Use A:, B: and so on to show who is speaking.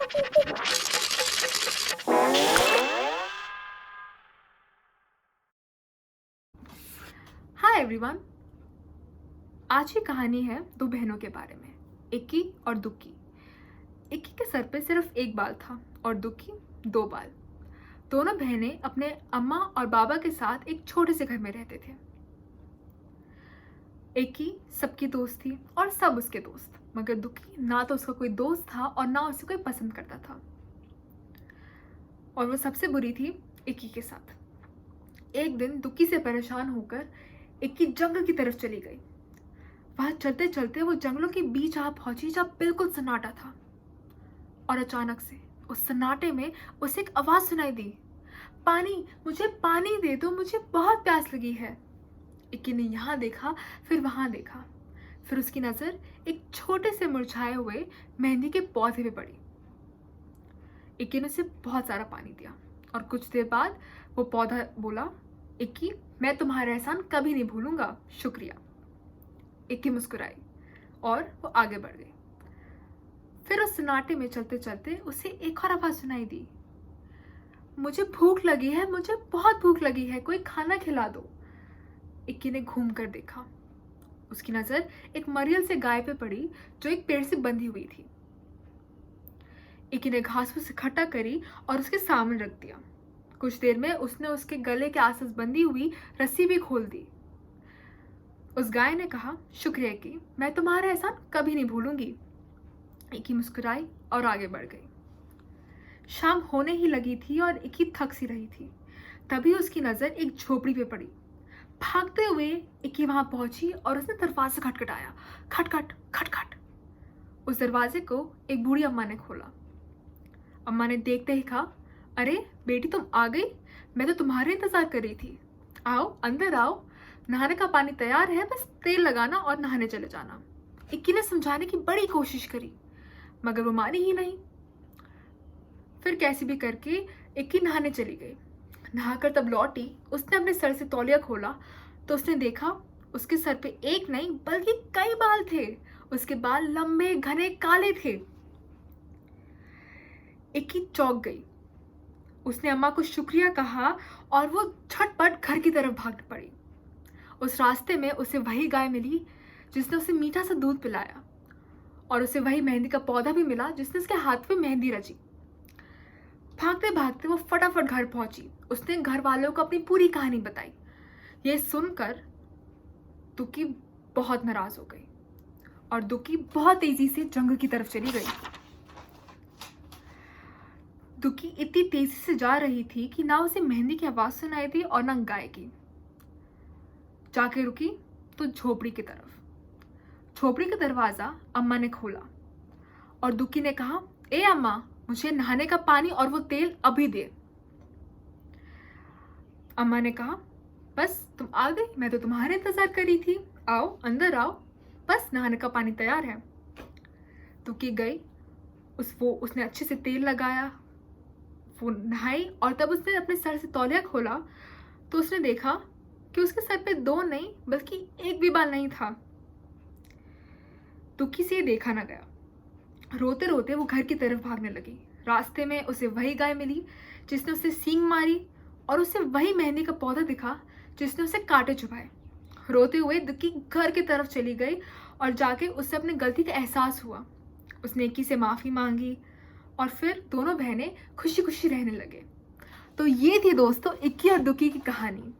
A: Hi everyone. आज की कहानी है दो बहनों के बारे में, इक्की और दुक्की। इक्की के सर पे सिर्फ एक बाल था और दुक्की दो बाल। दोनों बहनें अपने अम्मा और बाबा के साथ एक छोटे से घर में रहते थे। इक्की सबकी दोस्त थी और सब उसके दोस्त, मगर दुक्की ना तो उसका कोई दोस्त था और ना उसे कोई पसंद करता था। और वो सबसे बुरी थी इक्की के साथ। एक दिन दुक्की से परेशान होकर इक्की जंगल की तरफ चली गई। वहां चलते चलते वो जंगलों के बीच आ पहुंची जहाँ बिल्कुल सन्नाटा था। और अचानक से उस सन्नाटे में उसे एक आवाज सुनाई दी, पानी, मुझे पानी दे दो, मुझे बहुत प्यास लगी है। इक्की ने यहाँ देखा, फिर वहां देखा, फिर उसकी नजर एक छोटे से मुरझाए हुए मेहंदी के पौधे पे पड़ी। इक्की ने उसे बहुत सारा पानी दिया और कुछ देर बाद वो पौधा बोला, इक्की, मैं तुम्हारा एहसान कभी नहीं भूलूंगा, शुक्रिया। इक्की मुस्कुराई और वो आगे बढ़ गई। फिर उस सन्नाटे में चलते चलते उसे एक और आवाज सुनाई दी, मुझे भूख लगी है, मुझे बहुत भूख लगी है, कोई खाना खिला दो। इक्की ने घूम कर देखा। उसकी नजर एक मरियल से गाय पे पड़ी जो एक पेड़ से बंधी हुई थी। इक्की ने घास फूस इकट्ठा करी और उसके सामने रख दिया। कुछ देर में उसने उसके गले के आसपास बंधी हुई रस्सी भी खोल दी। उस गाय ने कहा, शुक्रिया इक्की, मैं तुम्हारा एहसान कभी नहीं भूलूंगी। इक्की मुस्कुराई और आगे बढ़ गई। शाम होने ही लगी थी और इक्की थक सी रही थी। तभी उसकी नजर एक झोपड़ी पे पड़ी। भागते हुए इक्की वहां पहुंची और उसने दरवाजा खटखटाया, खटखट खटखट। उस दरवाजे को एक बूढ़ी अम्मा ने खोला। अम्मा ने देखते ही कहा, अरे बेटी, तुम आ गई, मैं तो तुम्हारे इंतजार कर रही थी। आओ अंदर आओ, नहाने का पानी तैयार है, बस तेल लगाना और नहाने चले जाना। इक्की ने समझाने की बड़ी कोशिश करी मगर वो मानी ही नहीं। फिर कैसे भी करके इक्की नहाने चली गई। नहाकर तब लौटी, उसने अपने सर से तौलिया खोला तो उसने देखा उसके सर पे एक नहीं बल्कि कई बाल थे। उसके बाल लंबे घने काले थे। इक्की चौंक गई। उसने अम्मा को शुक्रिया कहा और वो झटपट घर की तरफ भाग पड़ी। उस रास्ते में उसे वही गाय मिली जिसने उसे मीठा सा दूध पिलाया और उसे वही मेहंदी का पौधा भी मिला जिसने उसके हाथ पे मेहंदी रची। भागते भागते वो फटाफट घर पहुंची। उसने घर वालों को अपनी पूरी कहानी बताई। ये सुनकर दुक्की बहुत नाराज हो गई और दुक्की बहुत तेजी से जंगल की तरफ चली गई। दुक्की इतनी तेजी से जा रही थी कि ना उसे मेहंदी की आवाज सुनाई दी और ना गाय की। जाके रुकी तो झोपड़ी की तरफ। झोपड़ी का दरवाजा अम्मा ने खोला और दुक्की ने कहा, ए अम्मा, मुझे नहाने का पानी और वो तेल अभी दे। अम्मा ने कहा, बस तुम आ गई, मैं तो तुम्हारे इंतजार कर रही थी, आओ अंदर आओ, बस नहाने का पानी तैयार है। दुक्की गई। उसने अच्छे से तेल लगाया, वो नहाई और तब उसने अपने सर से तौलिया खोला तो उसने देखा कि उसके सर पे दो नहीं बल्कि एक भी बाल नहीं था। दुक्की से देखा ना गया। रोते रोते वो घर की तरफ भागने लगी। रास्ते में उसे वही गाय मिली जिसने उसे सींग मारी और उसे वही मेहंदी का पौधा दिखा जिसने उसे कांटे चुभाए। रोते हुए दुक्की घर की तरफ चली गई और जाके उससे अपनी गलती का एहसास हुआ। उसने इक्की से माफी मांगी और फिर दोनों बहनें खुशी खुशी रहने लगे। तो ये थी दोस्तों इक्की और दुक्की की कहानी।